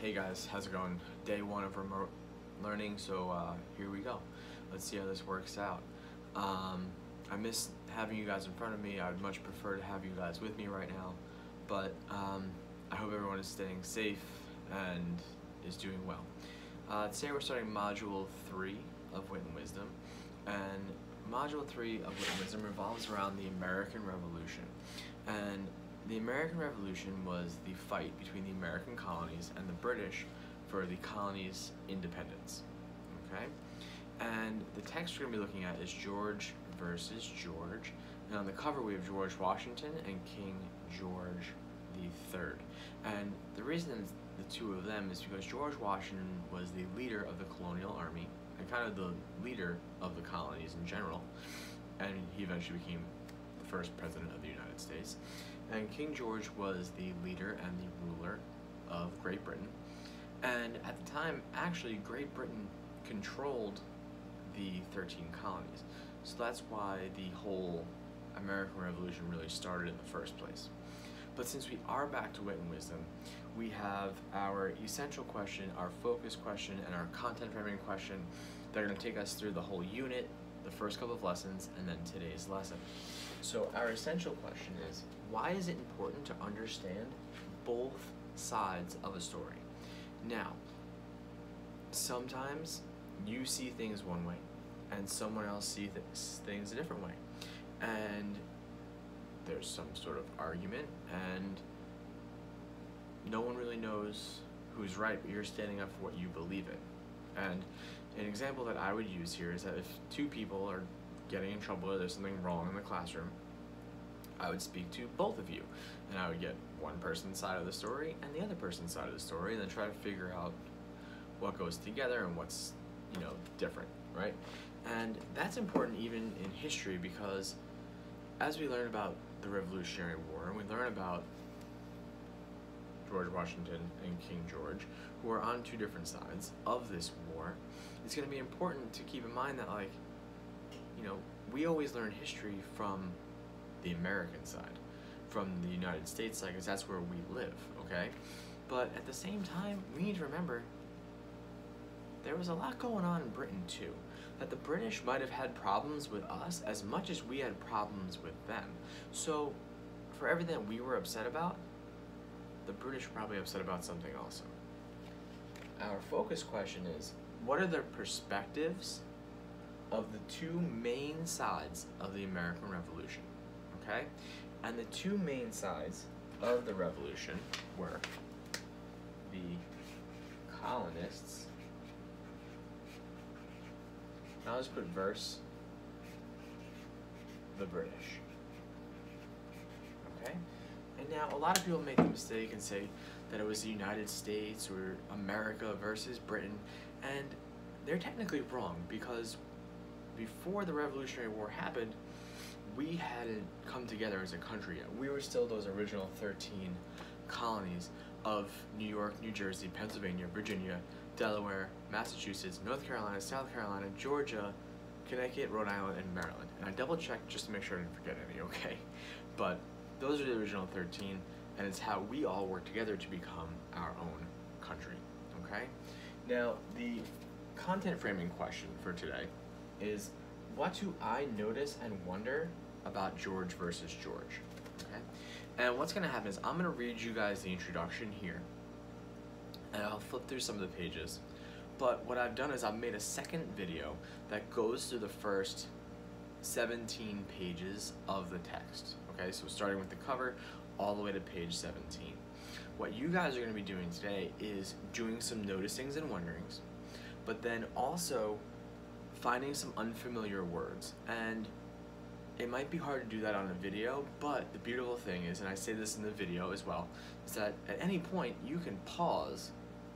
Hey guys, how's it going? Day one of remote learning, so here we go. Let's see how this works out. I miss having you guys in front of me. I'd much prefer to have you guys with me right now, but I hope everyone is staying safe and is doing well. Today we're starting Module 3 of Wit and Wisdom, and Module 3 of Wit and Wisdom revolves around the American Revolution. And the American Revolution was the fight between the American colonies and the British for the colonies' independence, okay? And the text we're going to be looking at is George versus George, and on the cover we have George Washington and King George III. And the reason it's the two of them is because George Washington was the leader of the colonial army and kind of the leader of the colonies in general, and he eventually became the first president of the United States. And King George was the leader and the ruler of Great Britain. And at the time, actually, Great Britain controlled the 13 colonies. So that's why the whole American Revolution really started in the first place. But since we are back to Wit and Wisdom, we have our essential question, our focus question, and our content framing question that are going to take us through the whole unit, the first couple of lessons, and then today's lesson. So our essential question is, why is it important to understand both sides of a story? Now, sometimes you see things one way and someone else sees things a different way. And there's some sort of argument and no one really knows who's right, but you're standing up for what you believe in. And an example that I would use here is that if two people are getting in trouble or there's something wrong in the classroom, I would speak to both of you, and I would get one person's side of the story and the other person's side of the story, and then try to figure out what goes together and what's, different, right? And that's important even in history, because as we learn about the Revolutionary War and we learn about George Washington and King George, who are on two different sides of this war, it's going to be important to keep in mind that, we always learn history from the American side, from the United States side, because that's where we live, okay? But at the same time, we need to remember there was a lot going on in Britain too. That the British might have had problems with us as much as we had problems with them. So for everything that we were upset about, the British were probably upset about something also. Our focus question is, what are the perspectives of the two main sides of the American Revolution? Okay? And the two main sides of the revolution were the colonists. Now let's put verse the British. Okay? And now a lot of people make the mistake and say that it was the United States or America versus Britain, and they're technically wrong, because before the Revolutionary War happened, we hadn't come together as a country yet. We were still those original 13 colonies of New York, New Jersey, Pennsylvania, Virginia, Delaware, Massachusetts, North Carolina, South Carolina, Georgia, Connecticut, Rhode Island, and Maryland. And I double checked just to make sure I didn't forget any, okay? But those are the original 13, and it's how we all work together to become our own country, okay? Now, the content framing question for today is, what do I notice and wonder about George versus George? Okay? And what's going to happen is I'm going to read you guys the introduction here, and I'll flip through some of the pages. But what I've done is I've made a second video that goes through the first 17 pages of the text. Okay, so starting with the cover all the way to page 17. What you guys are going to be doing today is doing some noticings and wonderings, but then also finding some unfamiliar words. And it might be hard to do that on a video, but the beautiful thing is, and I say this in the video as well, is that at any point you can pause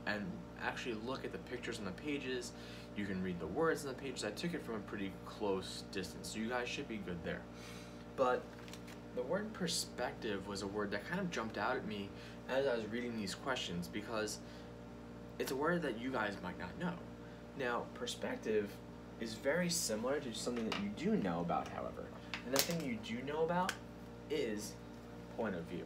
and actually look at the pictures on the pages. You can read the words on the pages. I took it from a pretty close distance, so you guys should be good there. But the word perspective was a word that kind of jumped out at me as I was reading these questions, because it's a word that you guys might not know. Now, perspective is very similar to something that you do know about, however. And the thing you do know about is point of view.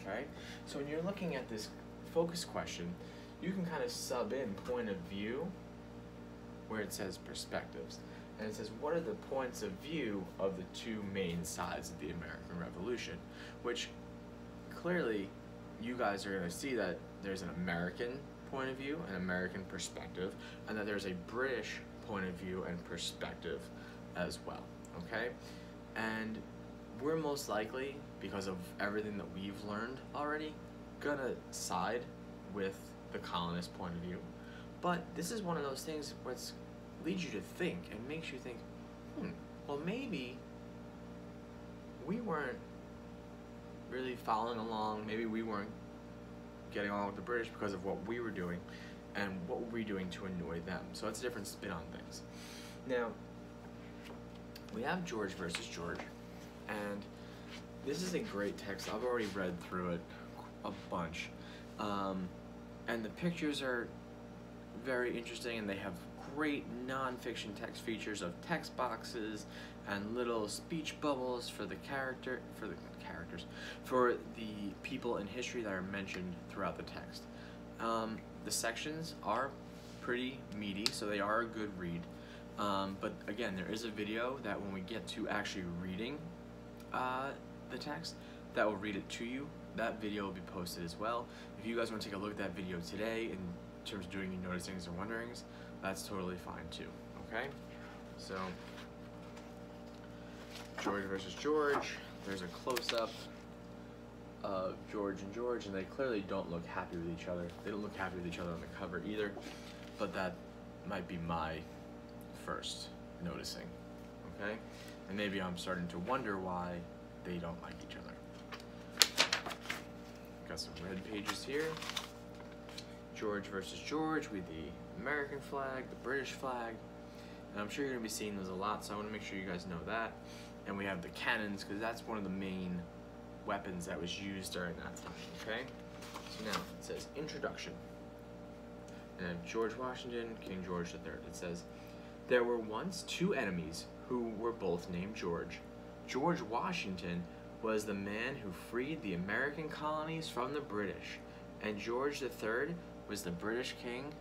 okay? So when you're looking at this focus question, you can kind of sub in point of view where it says perspectives. And it says, what are the points of view of the two main sides of the American Revolution? Which clearly you guys are going to see that there's an American point of view, an American perspective, and that there's a British point of view and perspective as well, okay? And we're most likely, because of everything that we've learned already, gonna side with the colonist point of view. But this is one of those things where it leads you to think and makes you think, well, maybe we weren't really following along, maybe we weren't getting along with the British because of what we were doing, and what were we doing to annoy them? So it's a different spin on things. Now, we have George versus George, and this is a great text. I've already read through it a bunch, and the pictures are very interesting, and they have great non-fiction text features of text boxes and little speech bubbles for the people in history that are mentioned throughout the text. The sections are pretty meaty, so they are a good read. But again, there is a video that when we get to actually reading the text, that will read it to you. That video will be posted as well. If you guys want to take a look at that video today in terms of doing your noticings or wonderings, that's totally fine too, okay? So, George versus George, there's a close-up of George and George, and they clearly don't look happy with each other. They don't look happy with each other on the cover either, but that might be my first noticing, okay? And maybe I'm starting to wonder why they don't like each other. Got some red pages here. George versus George with the American flag, the British flag, and I'm sure you're gonna be seeing those a lot, so I wanna make sure you guys know that. And we have the cannons, because that's one of the main weapons that was used during that time, okay? So now, it says, introduction. And then George Washington, King George III. It says, there were once two enemies who were both named George. George Washington was the man who freed the American colonies from the British, and George III was the British king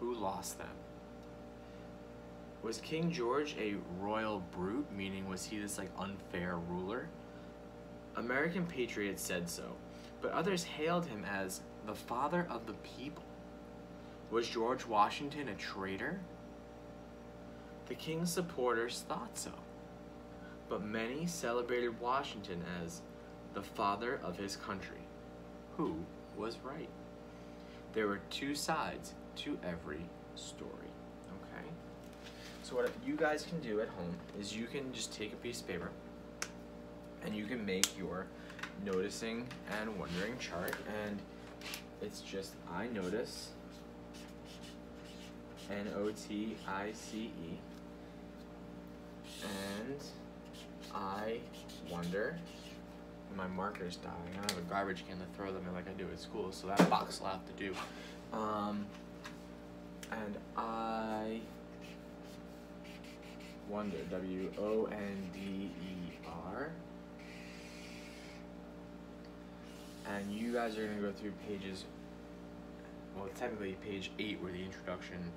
who lost them. Was King George a royal brute, meaning was he this like unfair ruler? American patriots said so, but others hailed him as the father of the people. Was George Washington a traitor? The king's supporters thought so, but many celebrated Washington as the father of his country. Who was right? There were two sides to every story, okay? So what you guys can do at home is you can just take a piece of paper and you can make your noticing and wondering chart, and it's just I notice, N-O-T-I-C-E, and I wonder. My marker's dying. I don't have a garbage can to throw them in like I do at school, so that box will have to do. And I wonder, W-O-N-D-E-R. And you guys are going to go through pages, well, technically page 8 where the introduction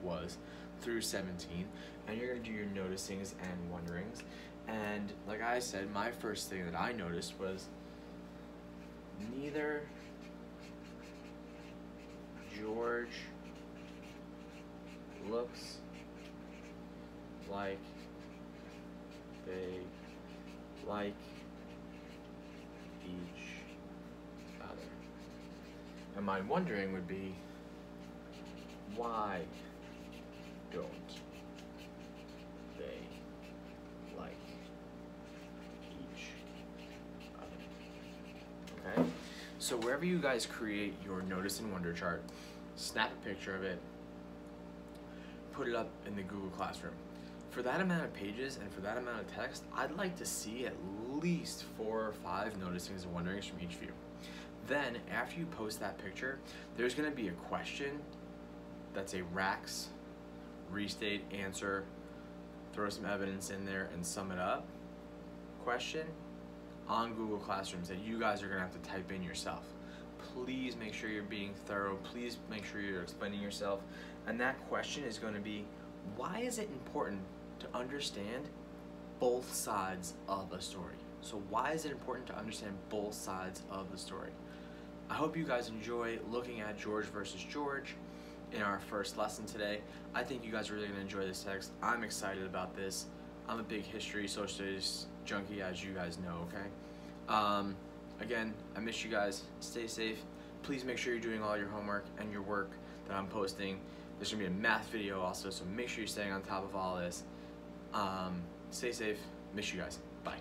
was, through 17, and you're going to do your noticings and wonderings. And like I said, my first thing that I noticed was neither George looks like they like each other. And my wondering would be, why don't they like each other? Okay? So wherever you guys create your notice and wonder chart, snap a picture of it, put it up in the Google Classroom. For that amount of pages and for that amount of text, I'd like to see at least 4 or 5 noticings and wonderings from each view. Then, after you post that picture, there's going to be a question that's a Rax, restate, answer, throw some evidence in there, and sum it up question on Google Classrooms that you guys are going to have to type in yourself. Please make sure you're being thorough. Please make sure you're explaining yourself. And that question is going to be, why is it important to understand both sides of a story? So why is it important to understand both sides of the story? I hope you guys enjoy looking at George versus George in our first lesson today. I think you guys are really going to enjoy this text. I'm excited about this. I'm a big history, social studies junkie, as you guys know, okay? Again, I miss you guys. Stay safe. Please make sure you're doing all your homework and your work that I'm posting. There's going to be a math video also, so make sure you're staying on top of all this. Stay safe. Miss you guys. Bye.